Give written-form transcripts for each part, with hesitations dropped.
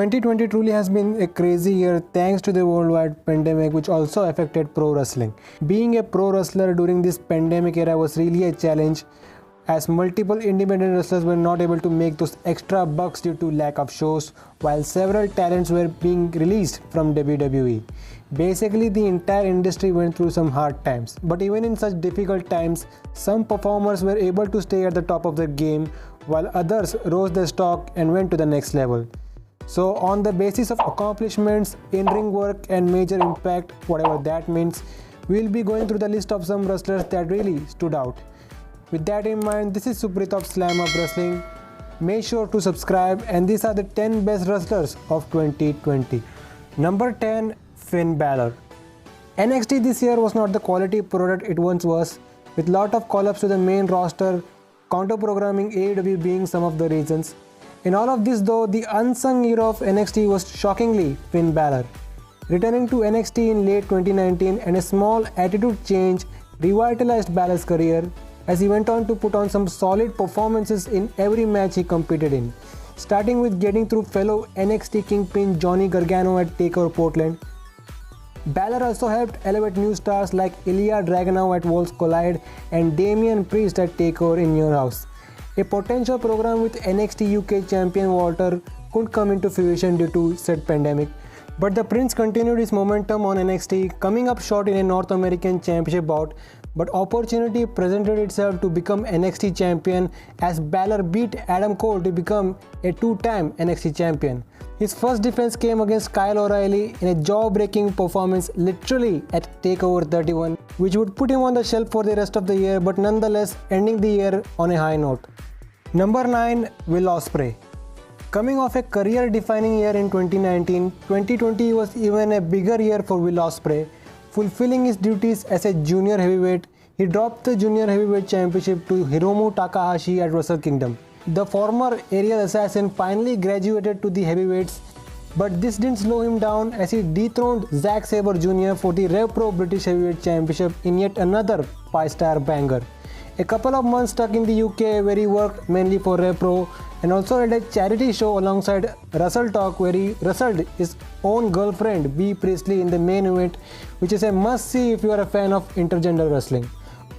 2020 truly has been a crazy year thanks to the worldwide pandemic which also affected pro wrestling. Being a pro wrestler during this pandemic era was really a challenge as multiple independent wrestlers were not able to make those extra bucks due to lack of shows while several talents were being released from WWE. Basically, the entire industry went through some hard times, but even in such difficult times, some performers were able to stay at the top of their game while others rose their stock and went to the next level. So on the basis of accomplishments, in-ring work and major impact, whatever that means, we'll be going through the list of some wrestlers that really stood out. With that in mind, this is Suprit of Slam Up Wrestling. Make sure to subscribe and these are the 10 best wrestlers of 2020. Number 10, Finn Balor. NXT this year was not the quality product it once was, with lot of call-ups to the main roster, counter-programming AEW being some of the reasons. In all of this though, the unsung hero of NXT was shockingly Finn Balor. Returning to NXT in late 2019 and a small attitude change revitalized Balor's career as he went on to put on some solid performances in every match he competed in. Starting with getting through fellow NXT Kingpin Johnny Gargano at TakeOver Portland. Balor also helped elevate new stars like Ilya Dragunov at Worlds Collide and Damian Priest at TakeOver in Your House. A potential program with NXT UK champion Walter couldn't come into fruition due to said pandemic, but the Prince continued his momentum on NXT, coming up short in a North American Championship bout, but opportunity presented itself to become NXT champion as Balor beat Adam Cole to become a two-time NXT champion. His first defense came against Kyle O'Reilly in a jaw-breaking performance literally at TakeOver 31, which would put him on the shelf for the rest of the year but nonetheless ending the year on a high note. Number 9, Will Ospreay. Coming off a career-defining year in 2019, 2020 was even a bigger year for Will Ospreay. Fulfilling his duties as a junior heavyweight, he dropped the junior heavyweight championship to Hiromu Takahashi at Wrestle Kingdom. The former aerial assassin finally graduated to the heavyweights, but this didn't slow him down as he dethroned Zack Sabre Jr. for the Rev Pro British Heavyweight Championship in yet another 5-star banger. A couple of months stuck in the UK where he worked mainly for Rev Pro and also had a charity show alongside Wrestle Talk where he wrestled his own girlfriend Bea Priestley in the main event, which is a must-see if you are a fan of intergender wrestling.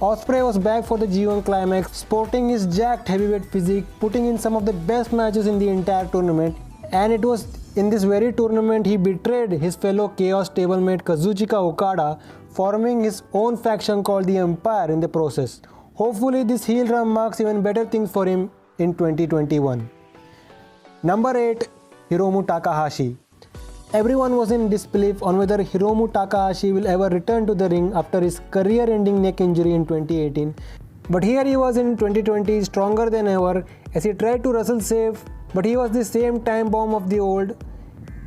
Ospreay was back for the G1 Climax, sporting his jacked heavyweight physique, putting in some of the best matches in the entire tournament, and it was in this very tournament he betrayed his fellow Chaos stablemate Kazuchika Okada, forming his own faction called the Empire in the process. Hopefully this heel run marks even better things for him in 2021. Number 8, Hiromu Takahashi. Everyone was in disbelief on whether Hiromu Takahashi will ever return to the ring after his career-ending neck injury in 2018. But here he was in 2020, stronger than ever as he tried to wrestle safe, but he was the same time bomb of the old,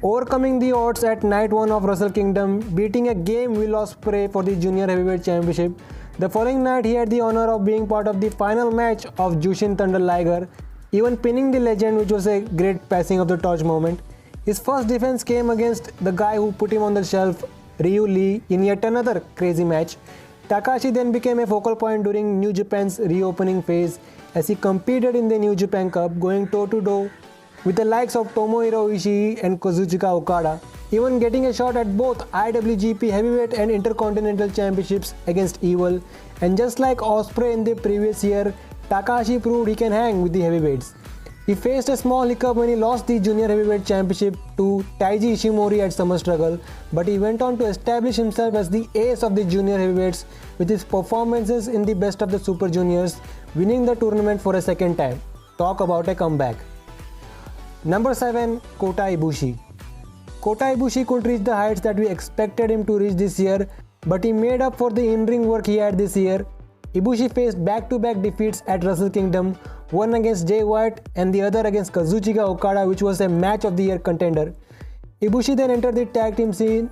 overcoming the odds at night 1 of Wrestle Kingdom, beating a game Will Ospreay for the Junior Heavyweight Championship. The following night he had the honor of being part of the final match of Jushin Thunder Liger, even pinning the legend, which was a great passing of the torch moment. His first defense came against the guy who put him on the shelf, Ryu Lee, in yet another crazy match. Takahashi then became a focal point during New Japan's reopening phase as he competed in the New Japan Cup, going toe-to-toe with the likes of Tomohiro Ishii and Kazuchika Okada, even getting a shot at both IWGP Heavyweight and Intercontinental Championships against Evil. And just like Ospreay in the previous year, Takahashi proved he can hang with the heavyweights. He faced a small hiccup when he lost the Junior Heavyweight Championship to Taiji Ishimori at Summer Struggle, but he went on to establish himself as the ace of the Junior Heavyweights with his performances in the Best of the Super Juniors, winning the tournament for a second time. Talk about a comeback. Number 7, Kota Ibushi. Kota Ibushi could reach the heights that we expected him to reach this year, but he made up for the in-ring work he had this year. Ibushi faced back-to-back defeats at Wrestle Kingdom, one against Jay White and the other against Kazuchika Okada, which was a match of the year contender. Ibushi then entered the tag team scene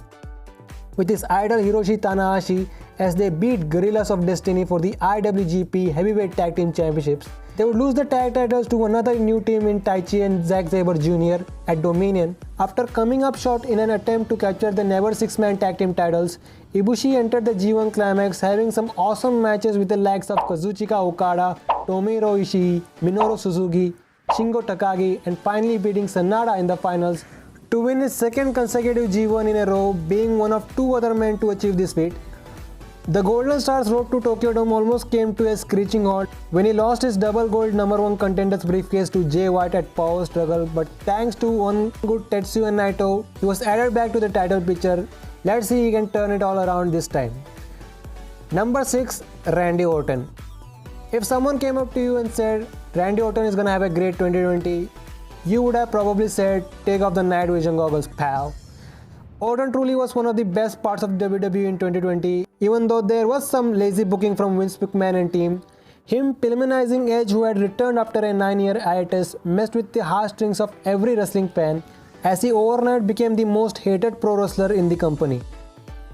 with his idol Hiroshi Tanahashi as they beat Guerrillas of Destiny for the IWGP Heavyweight Tag Team Championships. They would lose the tag titles to another new team in Taichi and Zack Sabre Jr. at Dominion. After coming up short in an attempt to capture the Never Six-Man Tag Team titles, Ibushi entered the G1 Climax, having some awesome matches with the likes of Kazuchika Okada, Tomohiro Ishii, Minoru Suzuki, Shingo Takagi, and finally beating Sanada in the finals to win his second consecutive G1 in a row, being one of two other men to achieve this feat. The Golden Star's road to Tokyo Dome almost came to a screeching halt when he lost his double gold number one contenders briefcase to Jay White at Power Struggle, but thanks to one good Tetsuya Naito, he was added back to the title picture. Let's see if he can turn it all around this time. Number 6. Randy Orton. If someone came up to you and said, Randy Orton is gonna have a great 2020, you would have probably said, take off the night vision goggles, pal. Orton truly was one of the best parts of WWE in 2020, even though there was some lazy booking from Vince McMahon and team. Him pilimanizing Edge, who had returned after a 9-year hiatus, messed with the heartstrings of every wrestling fan, as he overnight became the most hated pro wrestler in the company.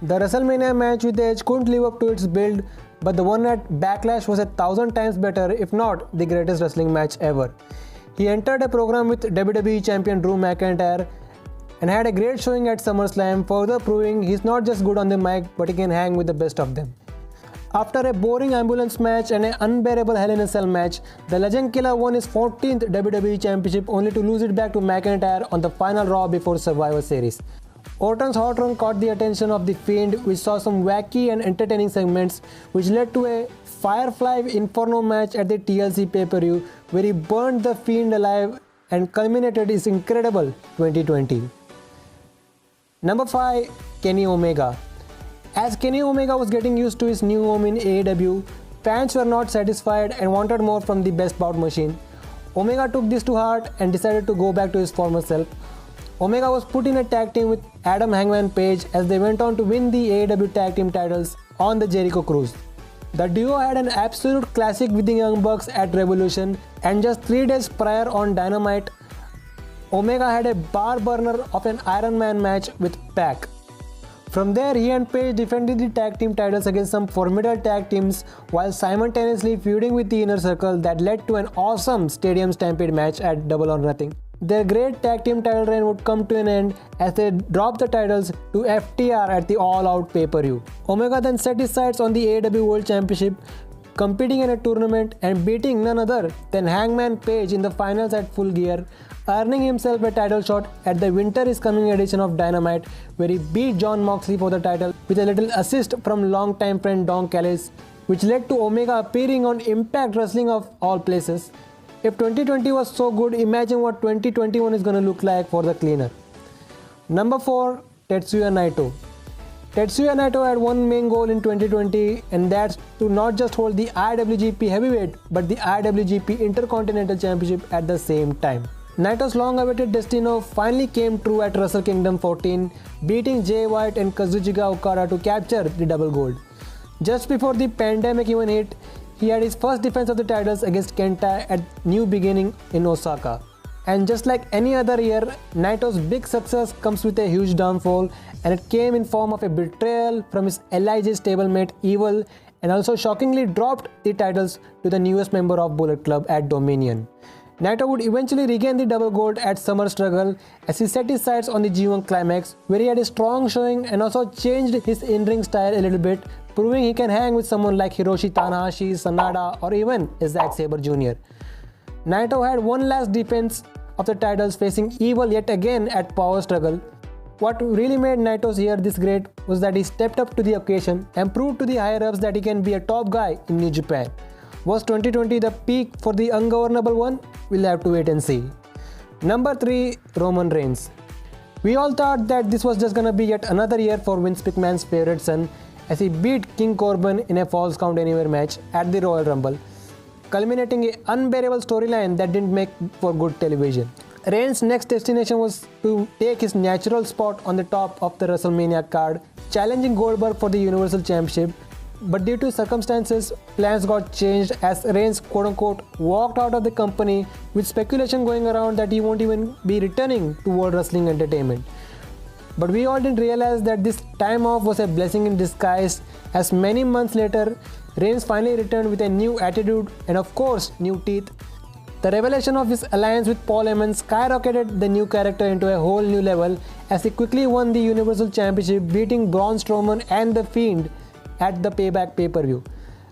The WrestleMania match with Edge couldn't live up to its build, but the one at Backlash was 1,000 times better, if not the greatest wrestling match ever. He entered a program with WWE Champion Drew McIntyre and had a great showing at SummerSlam, further proving he's not just good on the mic, but he can hang with the best of them. After a boring ambulance match and an unbearable Hell in a Cell match, the Legend Killer won his 14th WWE Championship only to lose it back to McIntyre on the final Raw before Survivor Series. Orton's hot run caught the attention of The Fiend, which saw some wacky and entertaining segments, which led to a Firefly Inferno match at the TLC pay-per-view, where he burned The Fiend alive and culminated his incredible 2020. Number 5. Kenny Omega. As Kenny Omega was getting used to his new home in AEW, fans were not satisfied and wanted more from the Best Bout machine. Omega took this to heart and decided to go back to his former self. Omega was put in a tag team with Adam Hangman Page as they went on to win the AEW tag team titles on the Jericho Cruise. The duo had an absolute classic with the Young Bucks at Revolution, and just 3 days prior on Dynamite, Omega had a bar burner of an Iron Man match with Pac. From there, he and Page defended the tag team titles against some formidable tag teams while simultaneously feuding with the Inner Circle that led to an awesome Stadium Stampede match at Double or Nothing. Their great tag team title reign would come to an end as they dropped the titles to FTR at the All Out pay-per-view. Omega then set his sights on the AEW World Championship, competing in a tournament and beating none other than Hangman Page in the finals at Full Gear, earning himself a title shot at the Winter is Coming edition of Dynamite, where he beat Jon Moxley for the title with a little assist from longtime friend Don Callis, which led to Omega appearing on Impact Wrestling of all places. If 2020 was so good, imagine what 2021 is gonna look like for the cleaner. Number 4. Tetsuya Naito. Tetsuya Naito had one main goal in 2020, and that's to not just hold the IWGP Heavyweight but the IWGP Intercontinental Championship at the same time. Naito's long-awaited destino finally came true at Wrestle Kingdom 14, beating Jay White and Kazuchika Okada to capture the double gold. Just before the pandemic even hit, he had his first defense of the titles against Kenta at New Beginning in Osaka. And just like any other year, Naito's big success comes with a huge downfall, and it came in form of a betrayal from his LIJ stablemate Evil, and also shockingly dropped the titles to the newest member of Bullet Club at Dominion. Naito would eventually regain the double gold at Summer Struggle as he set his sights on the G1 Climax, where he had a strong showing and also changed his in-ring style a little bit, proving he can hang with someone like Hiroshi Tanahashi, Sanada, or even Zack Sabre Jr. Naito had one last defense of the titles facing Evil yet again at Power Struggle. What really made Naito's year this great was that he stepped up to the occasion and proved to the higher-ups that he can be a top guy in New Japan. Was 2020 the peak for the ungovernable one? We'll have to wait and see. Number 3. Roman Reigns. We all thought that this was just gonna be yet another year for Vince McMahon's favorite son, as he beat King Corbin in a Falls Count Anywhere match at the Royal Rumble, culminating an unbearable storyline that didn't make for good television. Reigns' next destination was to take his natural spot on the top of the WrestleMania card, challenging Goldberg for the Universal Championship, but due to circumstances, plans got changed as Reigns quote-unquote walked out of the company, with speculation going around that he won't even be returning to World Wrestling Entertainment. But we all didn't realize that this time off was a blessing in disguise, as many months later, Reigns finally returned with a new attitude and of course new teeth. The revelation of his alliance with Paul Heyman skyrocketed the new character into a whole new level as he quickly won the Universal Championship, beating Braun Strowman and The Fiend at the Payback pay-per-view.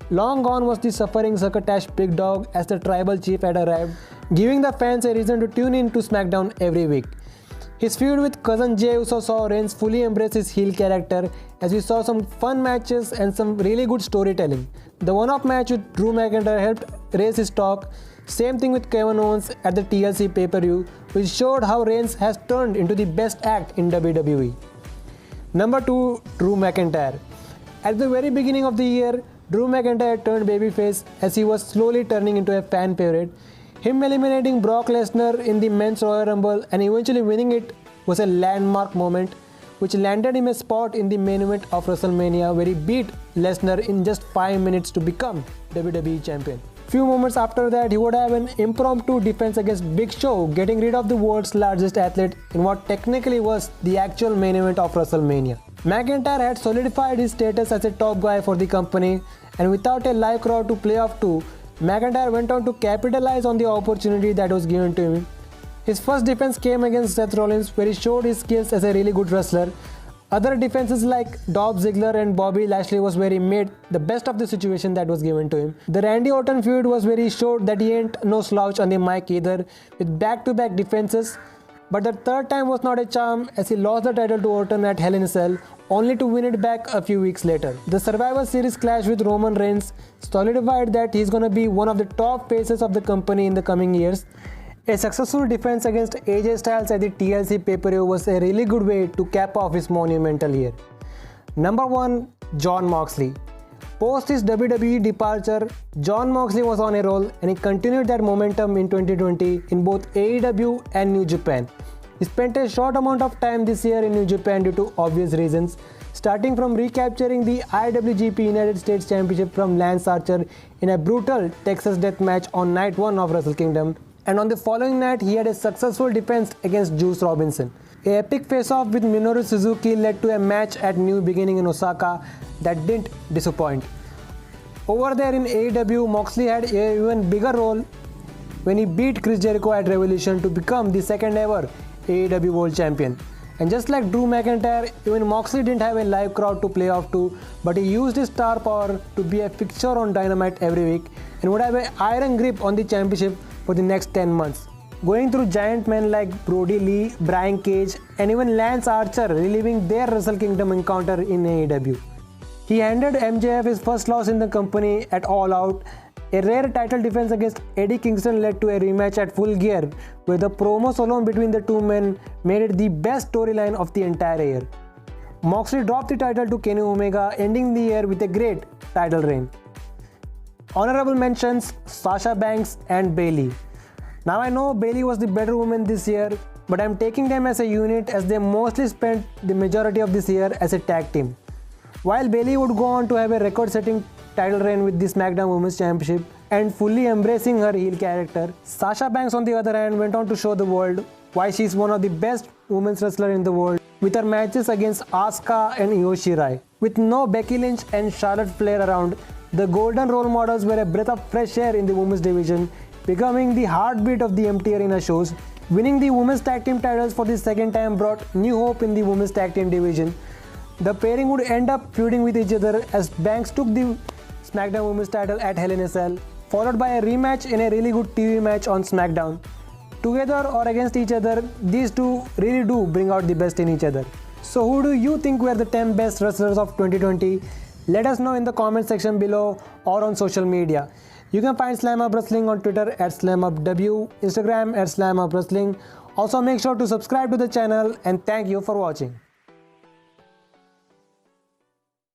Long gone was the suffering Succotash Big Dog as the tribal chief had arrived, giving the fans a reason to tune in to SmackDown every week. His feud with cousin Jey Uso saw Reigns fully embrace his heel character, as we saw some fun matches and some really good storytelling. The one-off match with Drew McIntyre helped raise his stock. Same thing with Kevin Owens at the TLC pay-per-view, which showed how Reigns has turned into the best act in WWE. Number 2, Drew McIntyre. At the very beginning of the year, Drew McIntyre turned babyface as he was slowly turning into a fan favorite. Him eliminating Brock Lesnar in the Men's Royal Rumble and eventually winning it was a landmark moment, which landed him a spot in the main event of WrestleMania, where he beat Lesnar in just 5 minutes to become WWE Champion. Few moments after that, he would have an impromptu defense against Big Show, getting rid of the world's largest athlete in what technically was the actual main event of WrestleMania. McIntyre had solidified his status as a top guy for the company, and without a live crowd to play off to, McIntyre went on to capitalize on the opportunity that was given to him. His first defense came against Seth Rollins, where he showed his skills as a really good wrestler. Other defenses like Dolph Ziggler and Bobby Lashley was where he made the best of the situation that was given to him. The Randy Orton feud was where he showed that he ain't no slouch on the mic either, with back-to-back defenses. But the third time was not a charm, as he lost the title to Orton at Hell in a Cell, only to win it back a few weeks later. The Survivor Series clash with Roman Reigns solidified that he's gonna be one of the top faces of the company in the coming years. A successful defense against AJ Styles at the TLC pay-per-view was a really good way to cap off his monumental year. Number 1, Jon Moxley. Post his WWE departure, Jon Moxley was on a roll, and he continued that momentum in 2020 in both AEW and New Japan. He spent a short amount of time this year in New Japan due to obvious reasons, starting from recapturing the IWGP United States Championship from Lance Archer in a brutal Texas death match on night 1 of Wrestle Kingdom, and on the following night he had a successful defense against Juice Robinson. An epic face-off with Minoru Suzuki led to a match at New Beginning in Osaka that didn't disappoint. Over there in AEW, Moxley had an even bigger role when he beat Chris Jericho at Revolution to become the second ever AEW World Champion. And just like Drew McIntyre, even Moxley didn't have a live crowd to play off to, but he used his star power to be a fixture on Dynamite every week and would have an iron grip on the championship for the next 10 months. Going through giant men like Brody Lee, Brian Cage, and even Lance Archer reliving their Wrestle Kingdom encounter in AEW. He handed MJF his first loss in the company at All Out. A rare title defense against Eddie Kingston led to a rematch at Full Gear, where the promos alone between the two men made it the best storyline of the entire year. Moxley dropped the title to Kenny Omega, ending the year with a great title reign. Honorable mentions: Sasha Banks and Bayley. Now I know Bayley was the better woman this year, but I'm taking them as a unit as they mostly spent the majority of this year as a tag team. While Bayley would go on to have a record-setting title reign with the SmackDown Women's Championship and fully embracing her heel character, Sasha Banks on the other hand went on to show the world why she's one of the best women's wrestlers in the world with her matches against Asuka and Io Shirai. With no Becky Lynch and Charlotte Flair around, the Golden role models were a breath of fresh air in the women's division, becoming the heartbeat of the empty arena shows. Winning the women's tag team titles for the second time brought new hope in the women's tag team division. The pairing would end up feuding with each other as Banks took the SmackDown Women's title at Hell in a Cell, followed by a rematch in a really good TV match on SmackDown. Together or against each other, these two really do bring out the best in each other. So who do you think were the 10 best wrestlers of 2020? Let us know in the comment section below or on social media. You can find Slam Up Wrestling on Twitter at SlamUpW, Instagram at SlamUpWrestling. Also make sure to subscribe to the channel, and thank you for watching.